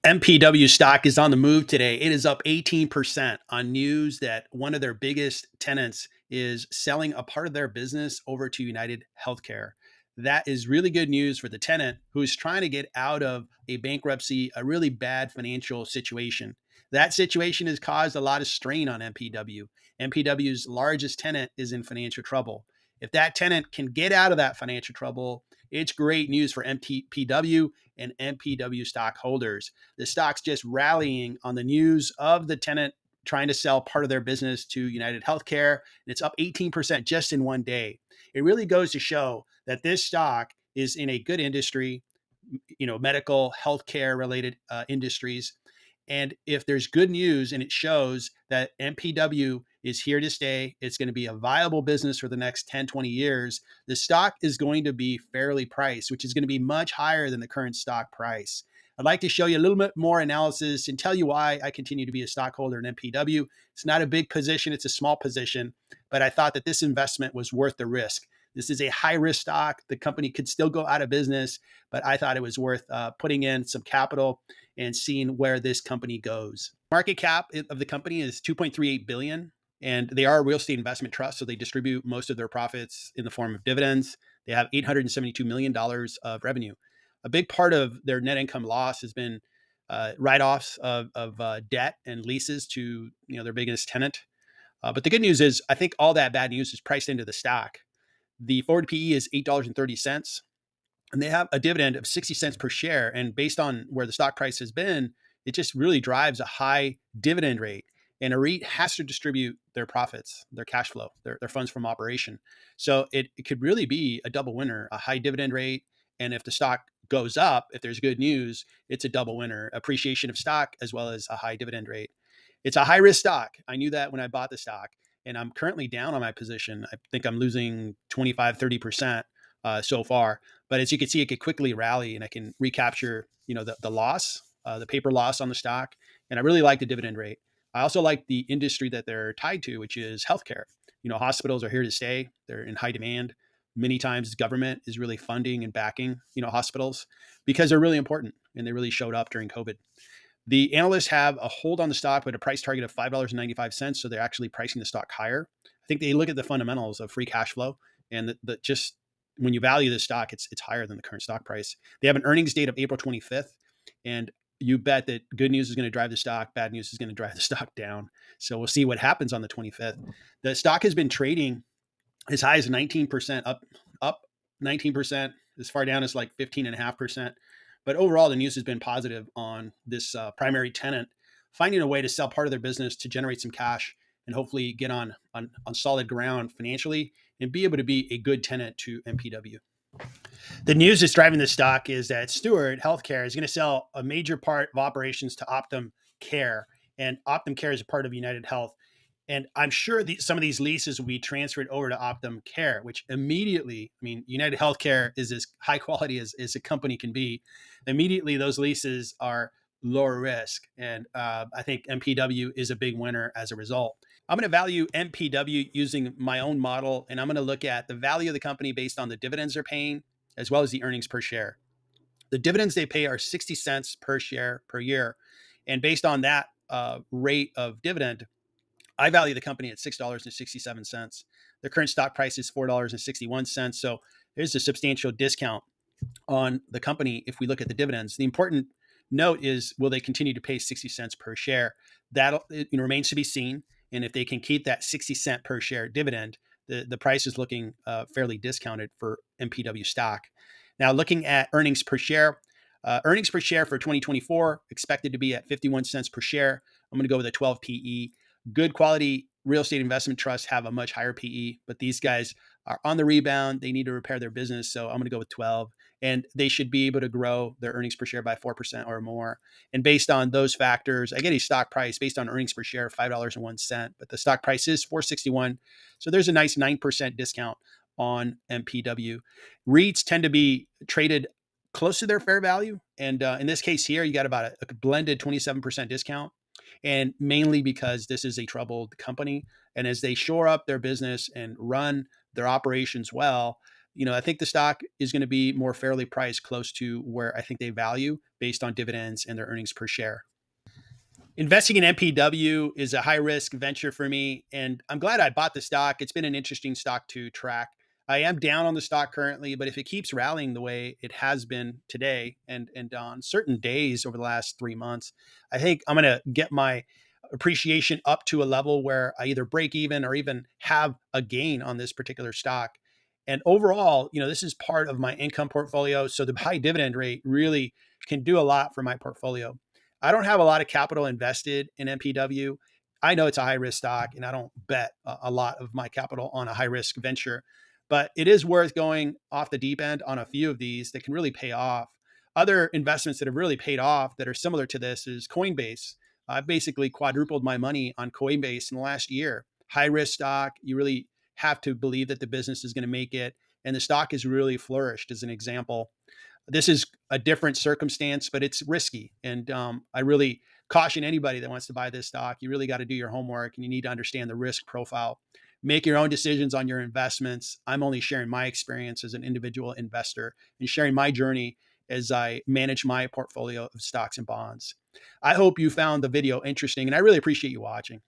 MPW stock is on the move today. It is up 18% on news that one of their biggest tenants is selling a part of their business over to United Healthcare. That is really good news for the tenant who is trying to get out of a bankruptcy, a really bad financial situation. That situation has caused a lot of strain on MPW. MPW's largest tenant is in financial trouble. If that tenant can get out of that financial trouble, it's great news for MPW and MPW stockholders. The stock's just rallying on the news of the tenant trying to sell part of their business to United Healthcare, and it's up 18% just in one day. It really goes to show that this stock is in a good industry, medical, healthcare related industries. And if there's good news and it shows that MPW is here to stay, it's going to be a viable business for the next 10, 20 years, the stock is going to be fairly priced, which is going to be much higher than the current stock price. I'd like to show you a little bit more analysis and tell you why I continue to be a stockholder in MPW. It's not a big position, it's a small position, but I thought that this investment was worth the risk. This is a high risk stock. The company could still go out of business, but I thought it was worth putting in some capital and seeing where this company goes. Market cap of the company is $2.38 billion, and they are a real estate investment trust, so they distribute most of their profits in the form of dividends. They have $872 million of revenue. A big part of their net income loss has been write-offs of debt and leases to their biggest tenant. But the good news is I think all that bad news is priced into the stock. The forward PE is $8.30, and they have a dividend of 60 cents per share. And based on where the stock price has been, it just really drives a high dividend rate. And a REIT has to distribute their profits, their cash flow, their funds from operation. So it could really be a double winner, a high dividend rate. And if the stock goes up, if there's good news, it's a double winner, appreciation of stock as well as a high dividend rate. It's a high risk stock. I knew that when I bought the stock. And I'm currently down on my position. I think I'm losing 25, 30% so far. But as you can see, it could quickly rally and I can recapture, the loss, the paper loss on the stock. And I really like the dividend rate. I also like the industry that they're tied to, which is healthcare. Hospitals are here to stay. They're in high demand. Many times government is really funding and backing, hospitals because they're really important and they really showed up during COVID. The analysts have a hold on the stock with a price target of $5.95. So they're actually pricing the stock higher. I think they look at the fundamentals of free cash flow and just when you value the stock, it's higher than the current stock price. They have an earnings date of April 25th. And you bet that good news is going to drive the stock. Bad news is going to drive the stock down. So we'll see what happens on the 25th. The stock has been trading as high as 19%, up 19%, as far down as like 15.5%. But overall, the news has been positive on this primary tenant finding a way to sell part of their business to generate some cash and hopefully get on solid ground financially and be able to be a good tenant to MPW. The news that's driving this stock is that Steward Healthcare is going to sell a major part of operations to Optum Care. And Optum Care is a part of United Health. And I'm sure some of these leases will be transferred over to Optum Care, which immediately, United Healthcare is as high quality as a company can be. Immediately, those leases are lower risk. And I think MPW is a big winner as a result. I'm going to value MPW using my own model, and I'm going to look at the value of the company based on the dividends they're paying, as well as the earnings per share. The dividends they pay are 60 cents per share per year. And based on that rate of dividend, I value the company at $6.67. The current stock price is $4.61. So there's a substantial discount on the company if we look at the dividends. The important note is, will they continue to pay 60 cents per share? That remains to be seen. And if they can keep that 60 cent per share dividend, the price is looking fairly discounted for MPW stock. Now, looking at earnings per share for 2024 expected to be at 51 cents per share. I'm going to go with a 12 PE. Good quality real estate investment trusts have a much higher PE, but these guys are on the rebound. They need to repair their business. So I'm going to go with 12, and they should be able to grow their earnings per share by 4% or more. And based on those factors, I get a stock price based on earnings per share of $5.01, but the stock price is $4.61. So there's a nice 9% discount on MPW. REITs tend to be traded close to their fair value. And in this case here, you got about a blended 27% discount. And mainly because this is a troubled company. And as they shore up their business and run their operations well, I think the stock is going to be more fairly priced close to where I think they value based on dividends and their earnings per share. Investing in MPW is a high risk venture for me, and I'm glad I bought the stock. It's been an interesting stock to track. I am down on the stock currently, but if it keeps rallying the way it has been today and on certain days over the last 3 months, I think I'm going to get my appreciation up to a level where I either break even or even have a gain on this particular stock. And overall, this is part of my income portfolio. So the high dividend rate really can do a lot for my portfolio. I don't have a lot of capital invested in MPW. I know it's a high risk stock and I don't bet a lot of my capital on a high risk venture, but it is worth going off the deep end on a few of these that can really pay off. Other investments that have really paid off that are similar to this is Coinbase. I've basically quadrupled my money on Coinbase in the last year. High risk stock. You really have to believe that the business is going to make it. And the stock has really flourished as an example. This is a different circumstance, but it's risky. And I really caution anybody that wants to buy this stock. You really got to do your homework and you need to understand the risk profile. Make your own decisions on your investments. I'm only sharing my experience as an individual investor and sharing my journey as I manage my portfolio of stocks and bonds. I hope you found the video interesting and I really appreciate you watching.